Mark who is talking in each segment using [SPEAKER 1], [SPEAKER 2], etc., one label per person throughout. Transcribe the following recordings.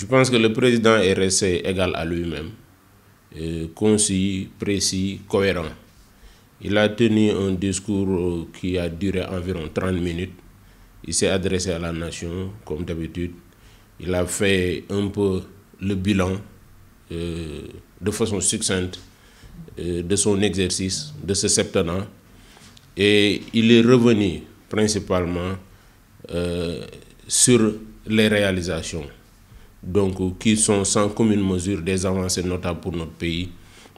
[SPEAKER 1] Je pense que le président est resté égal à lui-même, concis, précis, cohérent. Il a tenu un discours qui a duré environ 30 minutes. Il s'est adressé à la nation, comme d'habitude. Il a fait un peu le bilan de façon succincte de son exercice, de ce septennat. Et il est revenu principalement sur les réalisations, donc qui sont sans commune mesure des avancées notables pour notre pays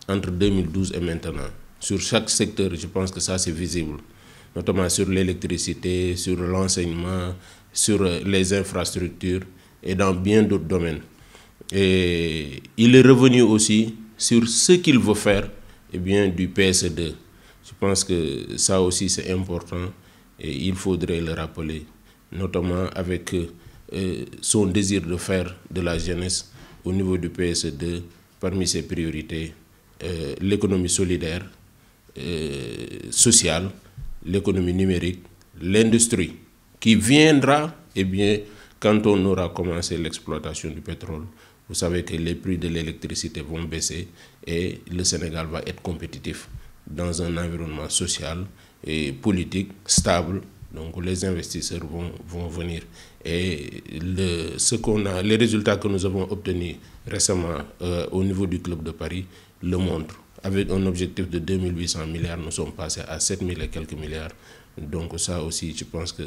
[SPEAKER 1] entre 2012 et maintenant. Sur chaque secteur, je pense que ça c'est visible, notamment sur l'électricité, sur l'enseignement, sur les infrastructures et dans bien d'autres domaines. Et il est revenu aussi sur ce qu'il veut faire du PSE2. Je pense que ça aussi c'est important et il faudrait le rappeler, notamment avec son désir de faire de la jeunesse au niveau du PSE2 parmi ses priorités, l'économie solidaire, sociale, l'économie numérique, l'industrie qui viendra quand on aura commencé l'exploitation du pétrole. Vous savez que les prix de l'électricité vont baisser et le Sénégal va être compétitif dans un environnement social et politique stable. Donc les investisseurs vont venir. Et les résultats que nous avons obtenus récemment au niveau du Club de Paris le montrent. Avec un objectif de 2800 milliards, nous sommes passés à 7000 et quelques milliards. Donc ça aussi, je pense que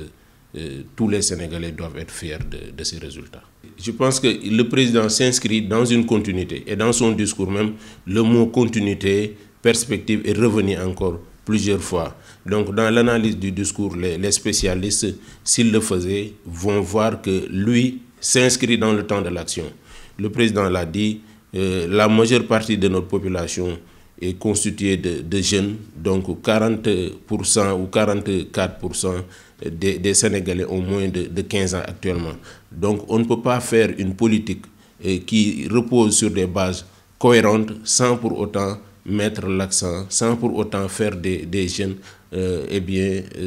[SPEAKER 1] tous les Sénégalais doivent être fiers de ces résultats. Je pense que le président s'inscrit dans une continuité et dans son discours même, le mot continuité, perspective est revenu encore plusieurs fois. Donc dans l'analyse du discours, les spécialistes, s'ils le faisaient, vont voir que lui s'inscrit dans le temps de l'action. Le président l'a dit, la majeure partie de notre population est constituée de jeunes, donc 40% ou 44% des Sénégalais ont moins de 15 ans actuellement. Donc on ne peut pas faire une politique qui repose sur des bases cohérentes sans pour autant mettre l'accent, sans pour autant faire des jeunes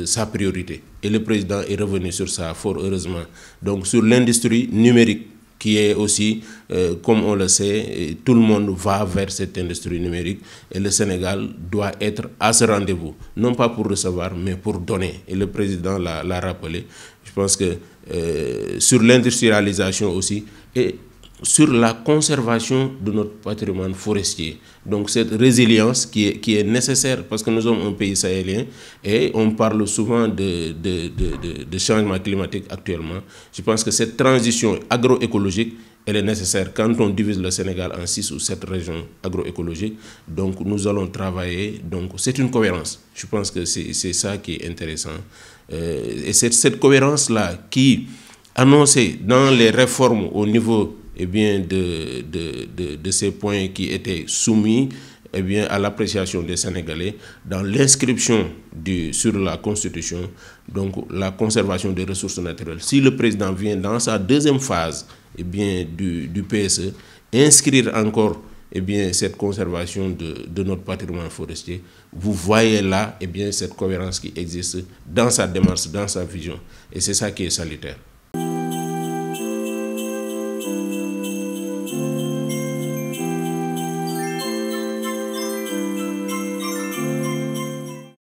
[SPEAKER 1] sa priorité. Et le président est revenu sur ça, fort heureusement. Donc sur l'industrie numérique, qui est aussi, comme on le sait, tout le monde va vers cette industrie numérique et le Sénégal doit être à ce rendez-vous, non pas pour recevoir, mais pour donner. Et le président l'a rappelé. Je pense que sur l'industrialisation aussi et sur la conservation de notre patrimoine forestier. Donc cette résilience qui est nécessaire parce que nous sommes un pays sahélien et on parle souvent de changement climatique actuellement. Je pense que cette transition agroécologique, elle est nécessaire quand on divise le Sénégal en 6 ou 7 régions agroécologiques. Donc nous allons travailler, donc c'est une cohérence. Je pense que c'est ça qui est intéressant. Et c'est cette cohérence-là qui, annoncée dans les réformes au niveau de ces points qui étaient soumis à l'appréciation des Sénégalais dans l'inscription sur la Constitution, donc la conservation des ressources naturelles. Si le président vient dans sa deuxième phase du PSE, inscrire encore cette conservation de notre patrimoine forestier, vous voyez là cette cohérence qui existe dans sa démarche, dans sa vision. Et c'est ça qui est salutaire.